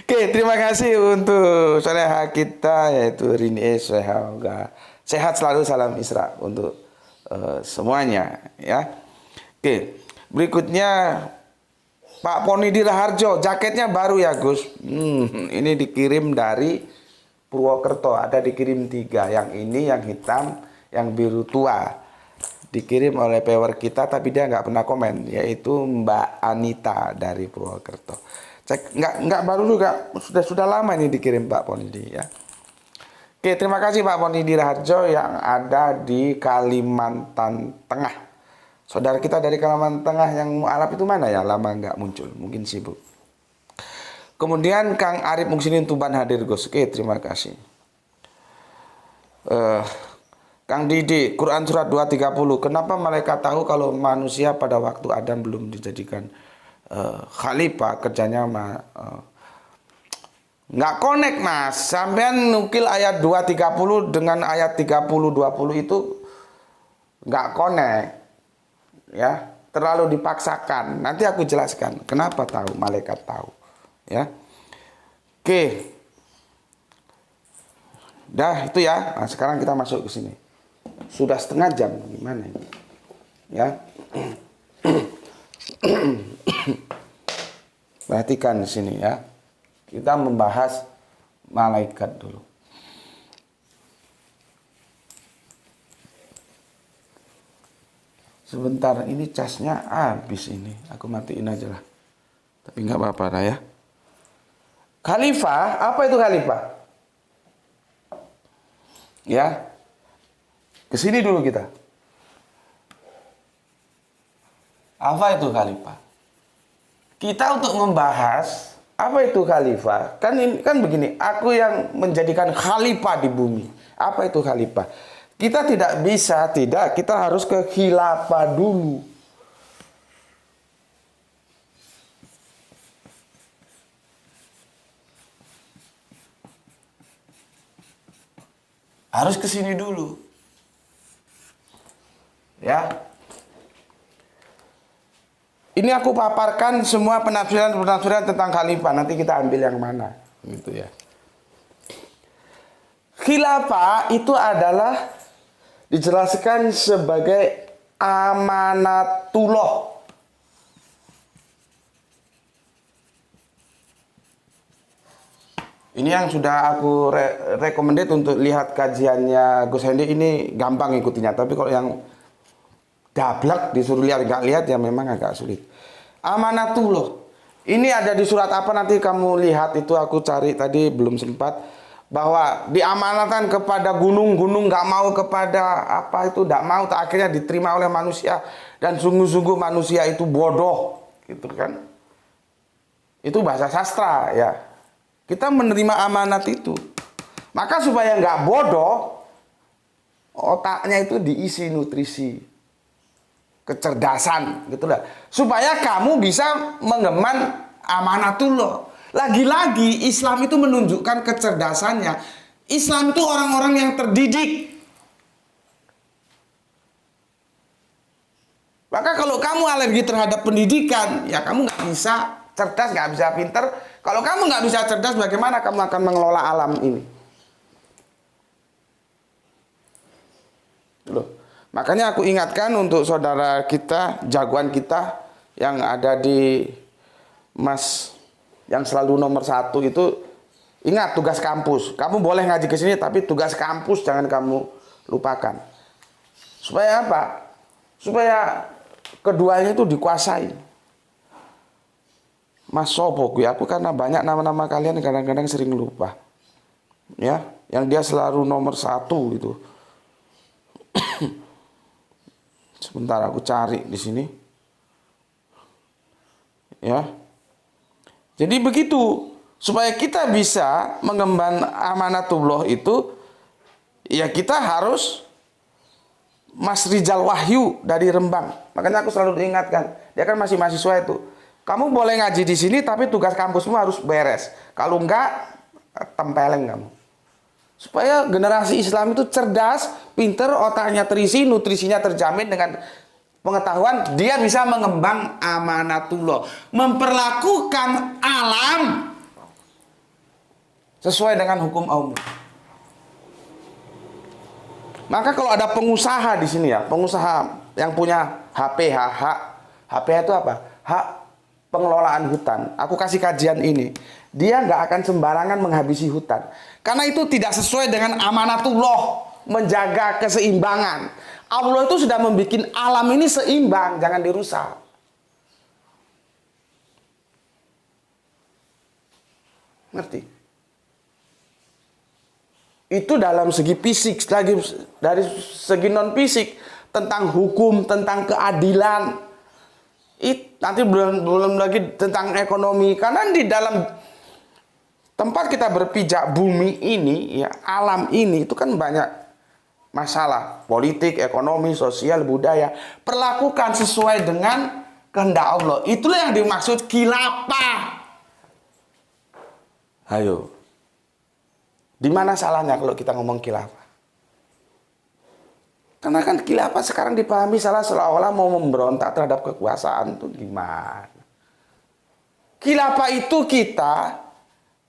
Oke, terima kasih untuk soleha kita yaitu Rini. Sehat selalu, salam Isra untuk semuanya ya. Oke, berikutnya Pak Ponidi Raharjo, jaketnya baru ya Gus. Ini dikirim dari Purwokerto, ada dikirim 3, yang ini, yang hitam, yang biru tua. Dikirim oleh viewer kita, tapi dia nggak pernah komen, yaitu Mbak Anita dari Purwokerto. Cek, nggak baru juga, sudah lama ini dikirim Pak Ponidi ya. Oke, terima kasih Pak Ponidi Raharjo yang ada di Kalimantan Tengah. Saudara kita dari Kalimantan Tengah yang mualaf itu mana ya? Lama nggak muncul, mungkin sibuk. Kemudian Kang Arif Muksinin Tuban hadir Gus. Oke, terima kasih. Kang Didi, Quran surat 230. Kenapa malaikat tahu kalau manusia pada waktu Adam belum dijadikan khalifah, kerjanya nggak connect Mas. Sampean nukil ayat 230 dengan ayat 30-20 itu nggak connect. Ya, terlalu dipaksakan. Nanti aku jelaskan kenapa tahu, malaikat tahu. Ya, oke, dah itu ya. Nah, sekarang kita masuk ke sini. Sudah setengah jam, gimana ini? Ya, perhatikan di sini ya. Kita membahas malaikat dulu. Sebentar, ini casnya habis ini. Aku matiin aja lah. Tapi nggak apa-apa lah ya. Khalifah, apa itu khalifah? Ya, kesini dulu kita. Apa itu khalifah? Kita untuk membahas apa itu khalifah, kan begini. Aku yang menjadikan khalifah di bumi. Apa itu khalifah? Kita tidak bisa, kita harus ke khilafah dulu. Harus ke sini dulu. Ya. Ini aku paparkan semua penafsiran tentang khalifah. Nanti kita ambil yang mana, gitu ya. Khilafah itu adalah dijelaskan sebagai amanatullah. Ini yang sudah aku recommended untuk lihat kajiannya Gus Hendy, ini gampang ikutinya. Tapi kalau yang dablek disuruh lihat nggak lihat ya memang agak sulit. Amanatullah. Ini ada di surat apa nanti kamu lihat, itu aku cari tadi belum sempat. Bahwa diamanatkan kepada gunung-gunung, nggak mau kepada apa itu, nggak mau, tak akhirnya diterima oleh manusia, dan sungguh-sungguh manusia itu bodoh, gitu kan? Itu bahasa sastra ya. Kita menerima amanat itu. Maka supaya nggak bodoh, otaknya itu diisi nutrisi, kecerdasan, gitu lah. Supaya kamu bisa mengemban amanatullah. Lagi-lagi Islam itu menunjukkan kecerdasannya. Islam itu orang-orang yang terdidik. Maka kalau kamu alergi terhadap pendidikan, ya kamu nggak bisa cerdas, nggak bisa pinter. Kalau kamu nggak bisa cerdas, bagaimana kamu akan mengelola alam ini? Loh. Makanya aku ingatkan untuk saudara kita, jagoan kita yang ada di Mas, yang selalu nomor 1 itu, ingat tugas kampus. Kamu boleh ngaji ke sini, tapi tugas kampus jangan kamu lupakan. Supaya apa? Supaya keduanya itu dikuasai. Mas sopo gue, aku karena banyak nama-nama kalian kadang-kadang sering lupa. ya, yang dia selalu nomor 1 itu. Sebentar aku cari di sini. Ya. Jadi begitu, supaya kita bisa mengemban amanatullah itu, ya kita harus Mas Rizal Wahyu dari Rembang. Makanya aku selalu diingatkan, dia kan masih mahasiswa itu. Kamu boleh ngaji di sini, tapi tugas kampusmu harus beres. Kalau enggak, tempeleng kamu. Supaya generasi Islam itu cerdas, pinter, otaknya terisi, nutrisinya terjamin dengan pengetahuan, dia bisa mengembang amanatullah, memperlakukan alam sesuai dengan hukum Allah. Maka kalau ada pengusaha di sini ya, pengusaha yang punya HP, HP itu apa? Hak pengelolaan hutan. Aku kasih kajian ini. Dia nggak akan sembarangan menghabisi hutan. Karena itu tidak sesuai dengan amanatullah, menjaga keseimbangan. Allah itu sudah membuat alam ini seimbang, jangan dirusak. Ngerti? Itu dalam segi fisik, lagi dari segi non fisik, tentang hukum, tentang keadilan. Nanti belum lagi tentang ekonomi. Karena di dalam tempat kita berpijak bumi ini, ya alam ini itu kan banyak masalah politik, ekonomi, sosial, budaya. Perlakukan sesuai dengan kehendak Allah. Itulah yang dimaksud khilafah. Ayo, di mana salahnya kalau kita ngomong khilafah? Karena kan khilafah sekarang dipahami salah, seolah-olah mau memberontak terhadap kekuasaan tuh gimana? Khilafah itu kita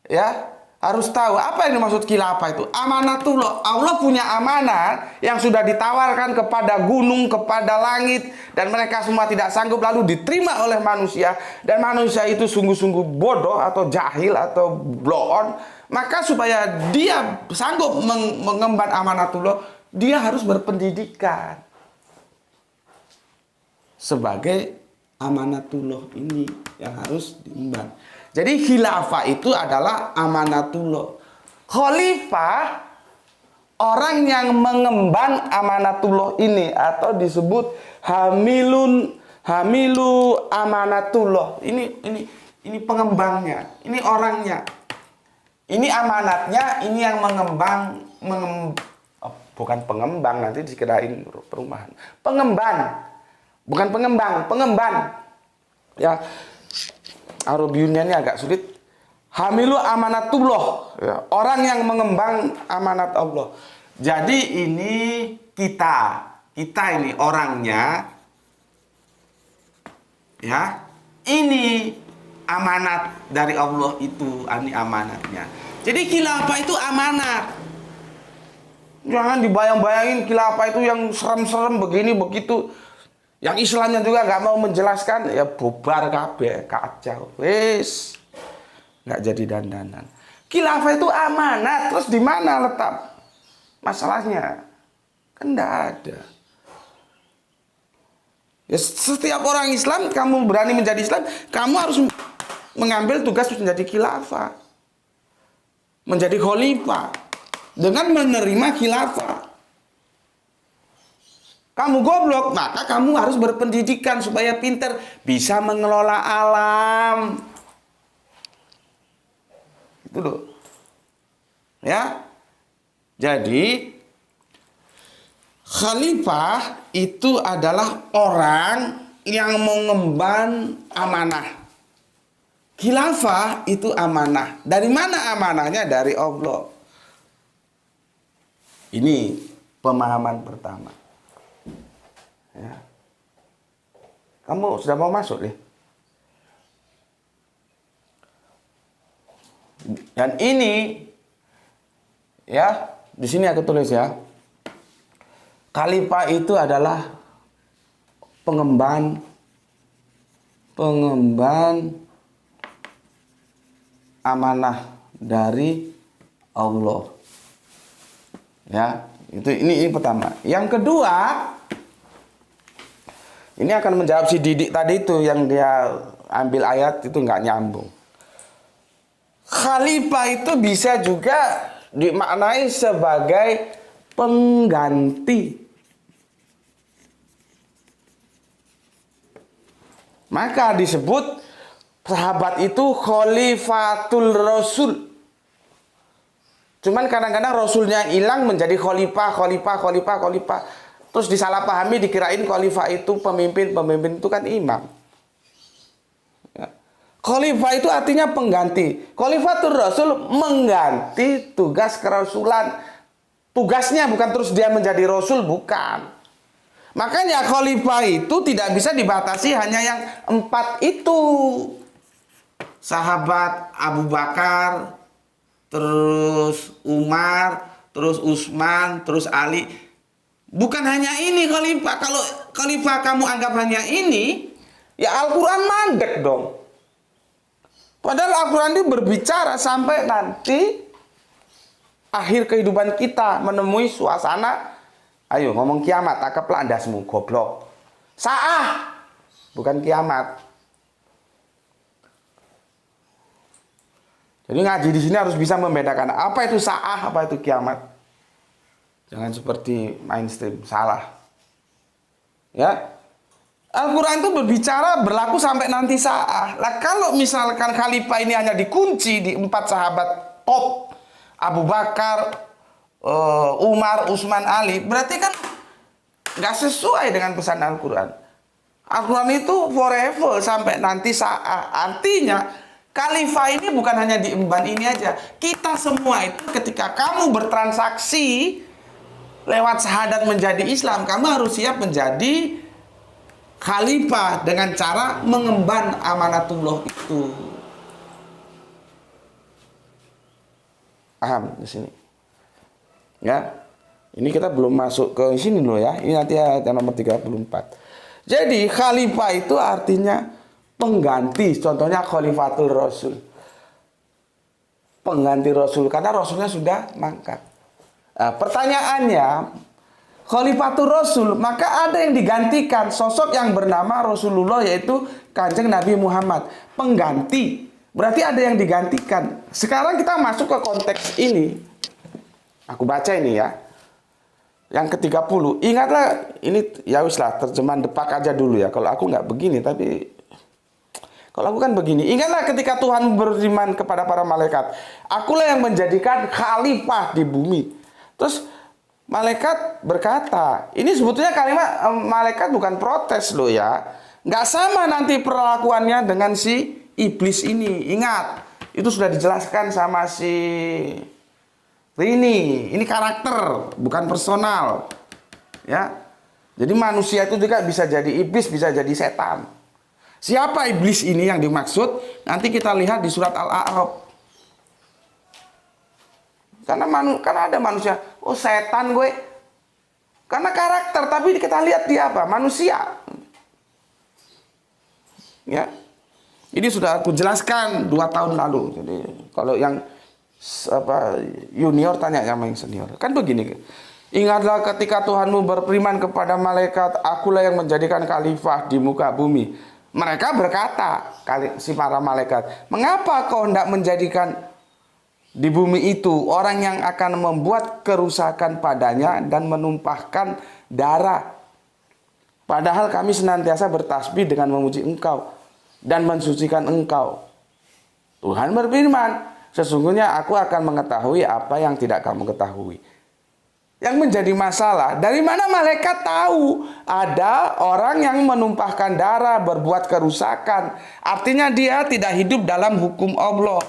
ya harus tahu apa yang dimaksud khilafah itu. Amanatullah. Allah punya amanat yang sudah ditawarkan kepada gunung, kepada langit, dan mereka semua tidak sanggup, lalu diterima oleh manusia, dan manusia itu sungguh-sungguh bodoh atau jahil atau blow on. Maka supaya dia sanggup mengemban amanatullah, dia harus berpendidikan sebagai amanatullah ini yang harus diemban. Jadi khilafah itu adalah amanatullah. Khalifah orang yang mengemban amanatullah ini, atau disebut hamilu amanatullah. Ini pengembangnya, ini orangnya. Ini amanatnya, ini yang bukan pengembang, nanti dikirain perumahan. Bukan pengemban. Ya. Arabiunnya ini agak sulit. Hamilu amanatullah, ya, orang yang mengemban amanat Allah. Jadi ini kita ini orangnya, ya. Ini amanat dari Allah itu, ini amanatnya. Jadi khilafah itu amanat. Jangan dibayang-bayangin khilafah itu yang serem-serem begini begitu. Yang Islamnya juga nggak mau menjelaskan, ya bubar kabeh, kacau. Wis, nggak jadi dandanan. Khilafah itu amanat, terus di mana letak masalahnya? Kan nggak ada. Ya, setiap orang Islam, kamu berani menjadi Islam, kamu harus mengambil tugas menjadi khilafah, menjadi khalifah, dengan menerima khilafah. Kamu goblok, maka kamu harus berpendidikan supaya pinter, bisa mengelola alam. Itu loh. Ya. Jadi khalifah itu adalah orang yang mengemban amanah. Khilafah itu amanah. Dari mana amanahnya? Dari Allah. Ini pemahaman pertama. Ya. Kamu sudah mau masuk nih? Dan ini, ya, di sini aku tulis ya. Khalifah itu adalah pengemban amanah dari Allah. Ya, ini pertama. Yang kedua, ini akan menjawab si Didik tadi itu yang dia ambil ayat itu nggak nyambung. Khalifah itu bisa juga dimaknai sebagai pengganti. Maka disebut sahabat itu khalifatul rasul. Cuman kadang-kadang rasulnya hilang menjadi khalifah. Terus disalahpahami, dikirain khalifah itu pemimpin itu kan imam. Ya. Khalifah itu artinya pengganti. Khalifatul rasul mengganti tugas kerasulan. Tugasnya bukan terus dia menjadi rasul, bukan. Makanya khalifah itu tidak bisa dibatasi hanya yang 4 itu. Sahabat Abu Bakar, terus Umar, terus Utsman, terus Ali. Bukan hanya ini khalifah. Kalau khalifah kamu anggap hanya ini, ya Al-Quran mandek dong. Padahal Al-Quran ini berbicara sampai nanti akhir kehidupan kita menemui suasana, ayo ngomong kiamat, takeplah andasmu goblok. Sa'ah, bukan kiamat. Jadi ngaji di sini harus bisa membedakan apa itu sa'ah, apa itu kiamat. Jangan seperti mainstream, salah. Ya. Al-Quran itu berbicara berlaku sampai nanti sa'ah. Lah kalau misalkan khalifah ini hanya dikunci di 4 sahabat top, Abu Bakar, Umar, Utsman, Ali, berarti kan nggak sesuai dengan pesan Al-Quran. Al-Quran itu forever sampai nanti sa'ah. Artinya khalifah ini bukan hanya diemban ini aja. Kita semua itu ketika kamu bertransaksi lewat syahadat menjadi Islam, kamu harus siap menjadi khalifah dengan cara mengemban amanatullah itu. Paham di sini? Ya. Ini kita belum masuk ke sini loh ya. Ini nanti ayat nomor 34. Jadi khalifah itu artinya pengganti. Contohnya khalifatul rasul. Pengganti rasul karena rasulnya sudah mangkat. Nah, pertanyaannya, khalifatul rasul, maka ada yang digantikan, sosok yang bernama Rasulullah, yaitu Kanjeng Nabi Muhammad. Pengganti, berarti ada yang digantikan. Sekarang kita masuk ke konteks ini. Aku baca ini ya. Yang ke-30. Ingatlah, ini ya wis lah, terjemahan Depak aja dulu ya. Kalau aku nggak begini, tapi kalau aku kan begini. Ingatlah ketika Tuhan beriman kepada para malaikat. Akulah yang menjadikan khalifah di bumi. Terus malaikat berkata, ini sebetulnya kalimat malaikat bukan protes loh ya. Nggak sama nanti perlakuannya dengan si iblis ini. Ingat, itu sudah dijelaskan sama si Rini. Ini karakter, bukan personal. Ya. Jadi manusia itu juga bisa jadi iblis, bisa jadi setan. Siapa iblis ini yang dimaksud? Nanti kita lihat di surat Al-A'raf. Karena ada manusia, oh setan gue. Karena karakter, tapi kita lihat dia apa? Manusia. Ya. Ini sudah aku jelaskan 2 tahun lalu. Jadi kalau yang junior tanya sama yang senior. Kan begini. Ingatlah ketika Tuhanmu berfirman kepada malaikat, akulah yang menjadikan khalifah di muka bumi. Mereka berkata, si para malaikat, mengapa kau hendak menjadikan di bumi itu orang yang akan membuat kerusakan padanya dan menumpahkan darah. Padahal kami senantiasa bertasbih dengan memuji Engkau dan mensucikan Engkau. Tuhan berfirman, sesungguhnya aku akan mengetahui apa yang tidak kamu ketahui. Yang menjadi masalah, dari mana malaikat tahu ada orang yang menumpahkan darah, berbuat kerusakan? Artinya dia tidak hidup dalam hukum Allah,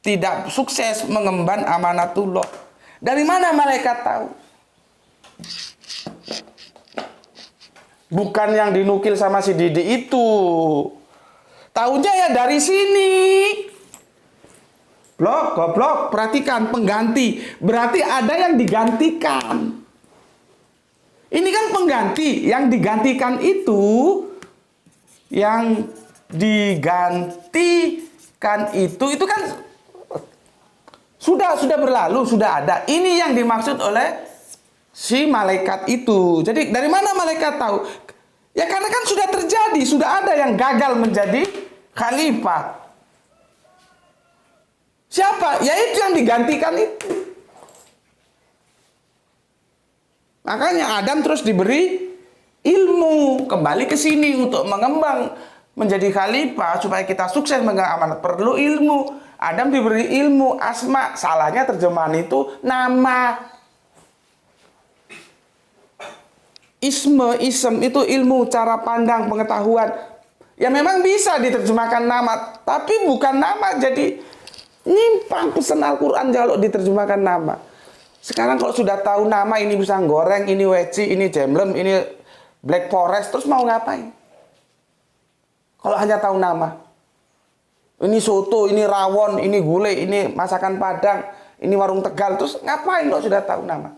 tidak sukses mengemban amanatullah. Dari mana malaikat tahu? Bukan yang dinukil sama si Didi itu. Tahunya ya dari sini. Goblok, perhatikan, pengganti. Berarti ada yang digantikan. Ini kan pengganti. Yang digantikan itu, itu kan sudah berlalu, sudah ada. Ini yang dimaksud oleh si malaikat itu. Jadi dari mana malaikat tahu? Ya karena kan sudah terjadi, sudah ada yang gagal menjadi khalifah. Siapa? Ya itu yang digantikan itu. Makanya Adam terus diberi ilmu, kembali ke sini untuk mengembang menjadi khalifah supaya kita sukses megang amanat perlu ilmu. Adam diberi ilmu, asma, salahnya terjemahan itu nama. Ism itu ilmu, cara pandang, pengetahuan. Ya memang bisa diterjemahkan nama, tapi bukan nama, jadi nyimpang pesan Al-Quran kalau diterjemahkan nama. Sekarang kalau sudah tahu nama, ini pisang goreng, ini weci, ini jemlem, ini black forest, terus mau ngapain? Kalau hanya tahu nama. Ini soto, ini rawon, ini gulai, ini masakan Padang, ini warung Tegal, terus ngapain kalau sudah tahu nama?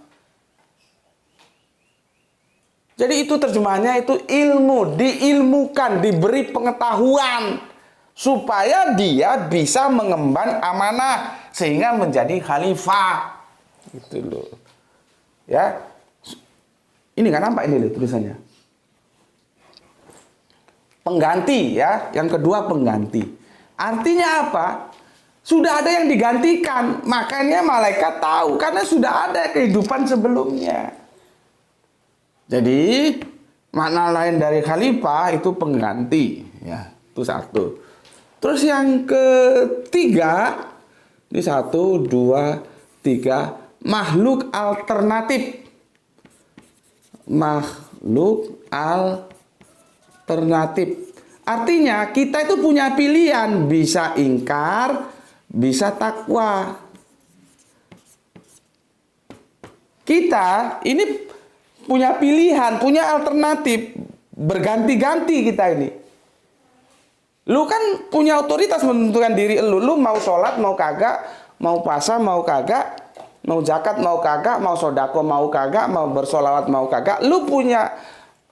Jadi itu terjemahannya itu ilmu, diilmukan, diberi pengetahuan supaya dia bisa mengemban amanah sehingga menjadi khalifah. Gitu loh. Ya. Ini nggak nampak ini loh tulisannya. Pengganti ya, yang kedua pengganti. Artinya apa? Sudah ada yang digantikan, makanya malaikat tahu karena sudah ada kehidupan sebelumnya. Jadi makna lain dari khalifah itu pengganti, ya itu satu. Terus yang ketiga, ini 1, 2, 3. Makhluk alternatif. Makhluk alternatif. Artinya kita itu punya pilihan. Bisa ingkar, bisa takwa. Kita ini punya pilihan, punya alternatif. Berganti-ganti kita ini. Lu kan punya otoritas menentukan diri lu. Lu mau sholat, mau kagak, mau puasa, mau kagak, mau zakat, mau kagak, mau sodako, mau kagak, mau bersolawat, mau kagak. Lu punya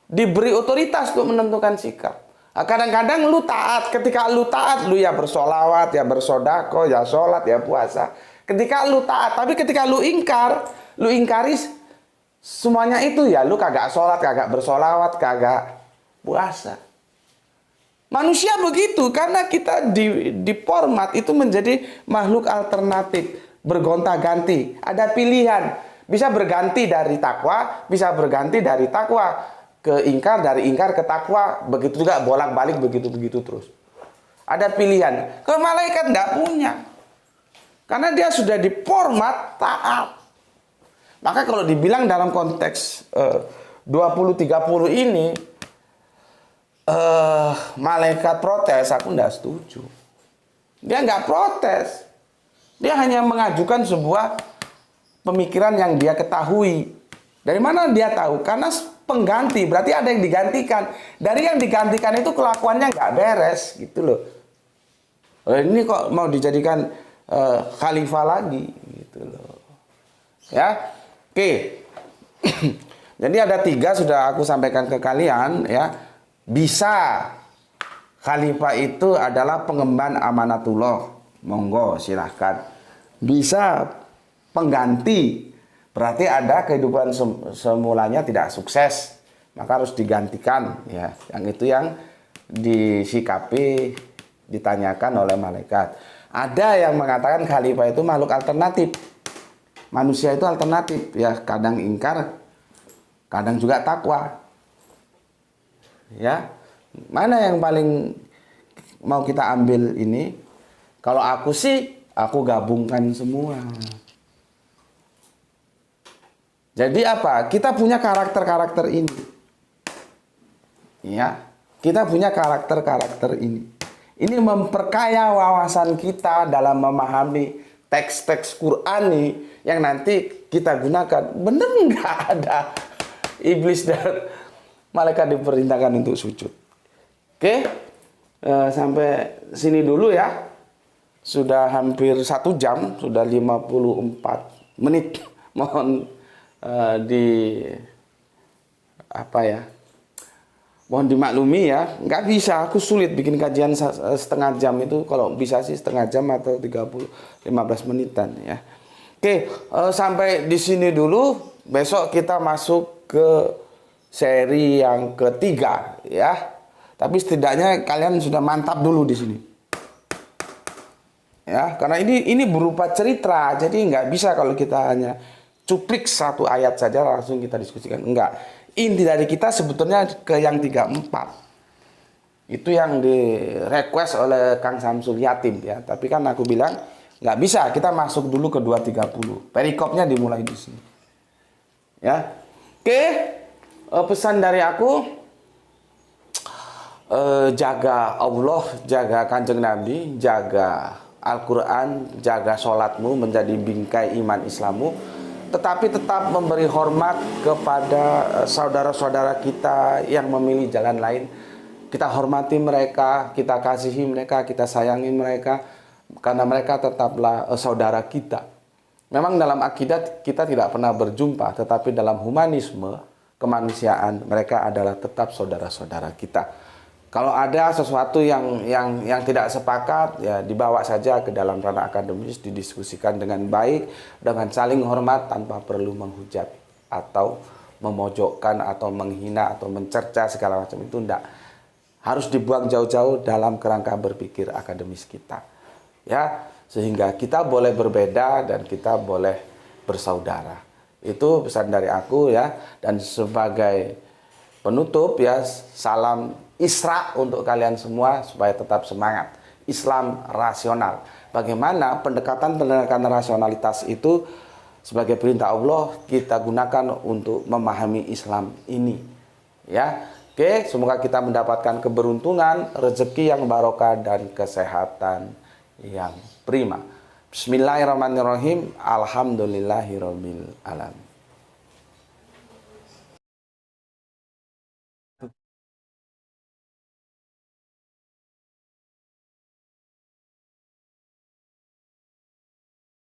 diberi otoritas untuk menentukan sikap. Kadang-kadang lu taat. Ketika lu taat, lu ya bersolawat, ya bersodako, ya sholat, ya puasa. Ketika lu taat, tapi ketika lu ingkar, lu ingkari semuanya itu ya, lu kagak sholat, kagak bersolawat, kagak puasa. Manusia begitu, karena kita di format itu menjadi makhluk alternatif, bergonta-ganti, ada pilihan, bisa berganti dari takwa, bisa berganti dari takwa ke ingkar, dari ingkar ke takwa, begitu juga bolak-balik begitu-begitu terus. Ada pilihan. Kalau malaikat tidak punya, karena dia sudah di format taat. Maka kalau dibilang dalam konteks 20-30 ini, malaikat protes, aku tidak setuju. Dia nggak protes. Dia hanya mengajukan sebuah pemikiran yang dia ketahui. Dari mana dia tahu? Karena pengganti, berarti ada yang digantikan. Dari yang digantikan itu kelakuannya nggak beres, gitu loh. Ini kok mau dijadikan khalifah lagi, gitu loh. Ya, oke. Jadi ada 3 sudah aku sampaikan ke kalian, ya. Bisa khalifah itu adalah pengemban amanatullah, monggo silahkan. Bisa pengganti, berarti ada kehidupan semulanya tidak sukses, maka harus digantikan, ya. Yang itu yang disikapi, ditanyakan oleh malaikat. Ada yang mengatakan khalifah itu makhluk alternatif, manusia itu alternatif, ya, kadang ingkar, kadang juga takwa. Ya, mana yang paling mau kita ambil ini? Kalau aku sih, aku gabungkan semua. Jadi apa? Kita punya karakter-karakter ini. Ya, kita punya karakter-karakter ini. Ini memperkaya wawasan kita dalam memahami teks-teks Qur'ani yang nanti kita gunakan. Bener nggak ada iblis dan malaikat diperintahkan untuk sujud. Oke, sampai sini dulu ya. Sudah hampir 1 jam, sudah 54 menit. Mohon mohon dimaklumi ya. Nggak bisa, aku sulit bikin kajian setengah jam itu. Kalau bisa sih setengah jam atau 15 menitan ya. Oke, sampai di sini dulu. Besok kita masuk ke seri yang ketiga ya. Tapi setidaknya kalian sudah mantap dulu di sini. Ya, karena ini berupa cerita. Jadi nggak bisa kalau kita hanya cuplik satu ayat saja langsung kita diskusikan. Enggak. Inti dari kita sebetulnya ke yang 34. Itu yang di request oleh Kang Samsul Yatim ya. Tapi kan aku bilang nggak bisa, kita masuk dulu ke 230. Perikopnya dimulai di sini. Ya. Oke. Pesan dari aku, jaga Allah, jaga Kanjeng Nabi, jaga Al-Quran, jaga sholatmu menjadi bingkai iman Islammu, tetapi tetap memberi hormat kepada saudara-saudara kita yang memilih jalan lain. Kita hormati mereka, kita kasihi mereka, kita sayangi mereka, karena mereka tetaplah saudara kita. Memang dalam akidah kita tidak pernah berjumpa, tetapi dalam humanisme, kemanusiaan, mereka adalah tetap saudara-saudara kita. Kalau ada sesuatu yang tidak sepakat, ya dibawa saja ke dalam ranah akademis, didiskusikan dengan baik, dengan saling hormat tanpa perlu menghujat atau memojokkan atau menghina atau mencerca segala macam itu enggak. Harus dibuang jauh-jauh dalam kerangka berpikir akademis kita. Ya, sehingga kita boleh berbeda dan kita boleh bersaudara. Itu pesan dari aku ya. Dan sebagai penutup ya, salam Isra untuk kalian semua supaya tetap semangat. Islam rasional. Bagaimana pendekatan-pendekatan rasionalitas itu sebagai perintah Allah kita gunakan untuk memahami Islam ini. Ya. Oke, semoga kita mendapatkan keberuntungan, rezeki yang barokah dan kesehatan yang prima. Bismillahirrahmanirrahim. Alhamdulillahirabbil alamin.